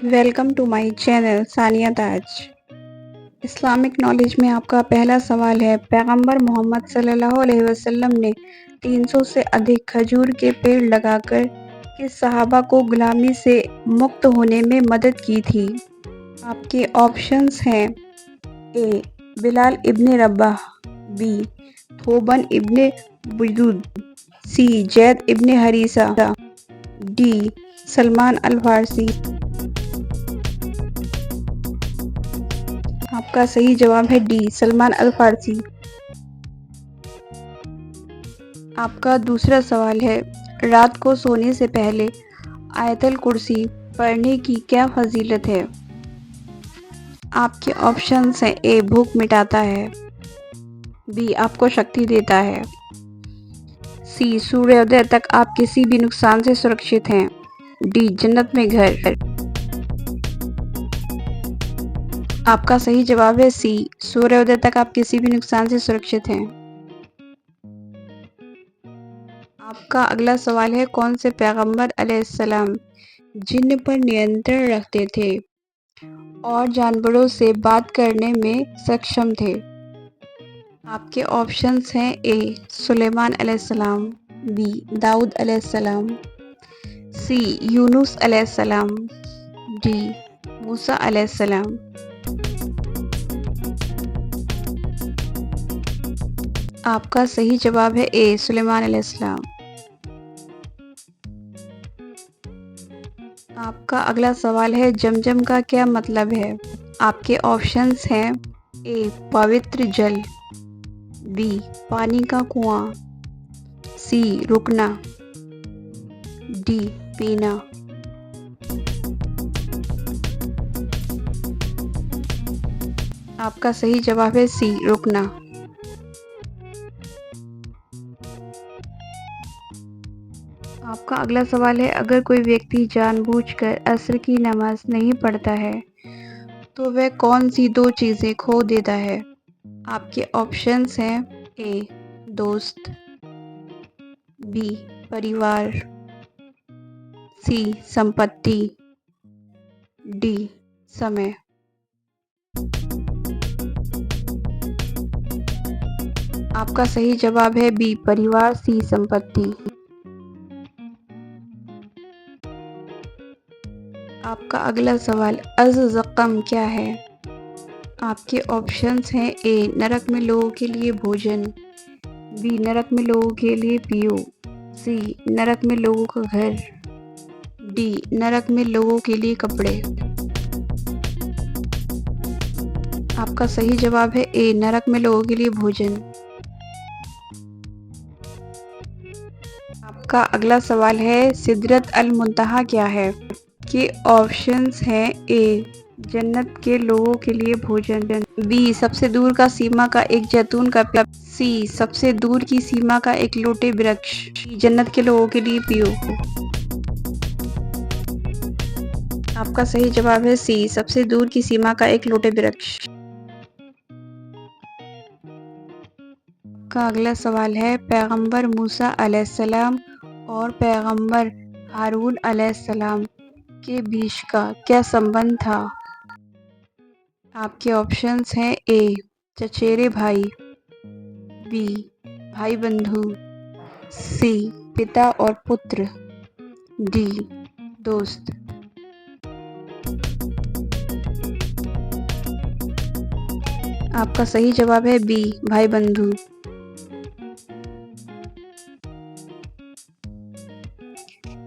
Welcome to my channel Sania Taj. Islamic knowledge में आपका पहला सवाल है, पैगंबर मोहम्मद सल्लल्लाहु अलैहि वसल्लम ने 300 से अधिक खजूर के पेड़ लगाकर किस सहाबा को गुलामी से मुक्त होने में मदद की थी? आपके ऑप्शंस हैं ए. बिलाल इब्ने रबाह, बी. थोबन इब्ने बुजूद, सी. जैद इब्ने हरीसा, डी. सलमान अल फारसी। आपका सही जवाब है डी. सलमान अल फारसी। आपका दूसरा सवाल है, रात को सोने से पहले आयतल कुर्सी पढ़ने की क्या फजीलत है? आपके ऑप्शंस हैं ए. भूख मिटाता है, बी. आपको शक्ति देता है, सी. सूर्योदय तक आप किसी भी नुकसान से सुरक्षित हैं, डी. जन्नत में घर। आपका सही जवाब है सी. सूर्योदय तक आप किसी भी नुकसान से सुरक्षित हैं। आपका अगला सवाल है, कौन से पैगंबर अलैहिस्सलाम जिन्न पर नियंत्रण रखते थे और जानवरों से बात करने में सक्षम थे? आपके ऑप्शंस हैं ए. सुलेमान अलैहिस्सलाम, बी. दाऊद अलैहिस्सलाम, सी. यूनुस अलैहिस्सलाम, डी. मूसा अलैहिस्सलाम। आपका सही जवाब है ए. सुलेमान अलैहिस्सलाम। आपका अगला सवाल है, जमजम का क्या मतलब है? आपके ऑप्शंस हैं ए. पवित्र जल, बी. पानी का कुआं, सी. रुकना, डी. पीना। आपका सही जवाब है सी. रुकना। आपका अगला सवाल है, अगर कोई व्यक्ति जानबूझकर असर की नमाज नहीं पढ़ता है तो वह कौन सी दो चीज़ें खो देता है? आपके ऑप्शंस हैं ए. दोस्त, बी. परिवार, सी. संपत्ति, डी. समय। आपका सही जवाब है बी. परिवार, सी. संपत्ति। आपका अगला सवाल, अज़-ज़क़म क्या है? आपके ऑप्शंस हैं ए. नरक में लोगों के लिए भोजन, बी. नरक में लोगों के लिए पियो, सी. नरक में लोगों का घर, डी. नरक में लोगों के लिए कपड़े। आपका सही जवाब है ए. नरक में लोगों के लिए भोजन। आपका अगला सवाल है, सिदरत अल मुंतहा क्या है? के ऑप्शंस हैं ए. जन्नत के लोगों के लिए भोजन, बी. सबसे दूर का सीमा का एक जैतून का पेड़, सी. सबसे दूर की सीमा का एक लोटे वृक्ष, डी. जन्नत के लोगों के लिए पियो। आपका सही जवाब है सी. सबसे दूर की सीमा का एक लोटे वृक्ष। का अगला सवाल है, पैगंबर मूसा अलैहिस्सलाम और पैगंबर हारून अलैहिस्सलाम के बीच का क्या संबंध था? आपके ऑप्शंस हैं ए. चचेरे भाई, बी. भाई बंधु, सी. पिता और पुत्र, डी. दोस्त। आपका सही जवाब है बी. भाई बंधु।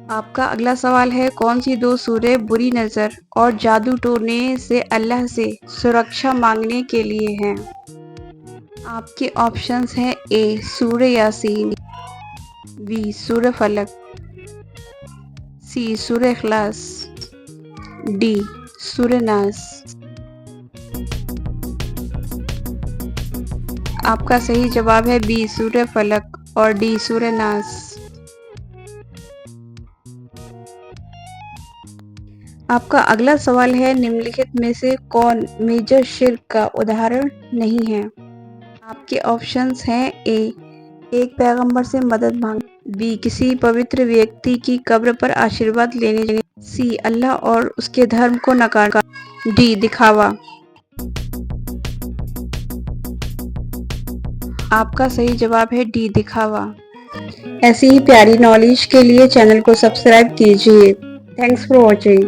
आपका अगला सवाल है, कौन सी दो सूरह बुरी नज़र और जादू टोने से अल्लाह से सुरक्षा मांगने के लिए हैं? आपके ऑप्शंस हैं ए. सूरह यासीन, बी. सूरह फलक, सी. सूरह इखलास, डी. सूरह नास। आपका सही जवाब है बी. सूरह फलक और डी. सूरह नास। आपका अगला सवाल है, निम्नलिखित में से कौन मेजर शिर्क का उदाहरण नहीं है? आपके ऑप्शंस हैं ए. एक पैगंबर से मदद मांगना, बी. किसी पवित्र व्यक्ति की कब्र पर आशीर्वाद लेने, सी अल्लाह और उसके धर्म को नकारना, डी दिखावा। आपका सही जवाब है डी दिखावा। ऐसी ही प्यारी नॉलेज के लिए चैनल को सब्सक्राइब कीजिए। Thanks for watching.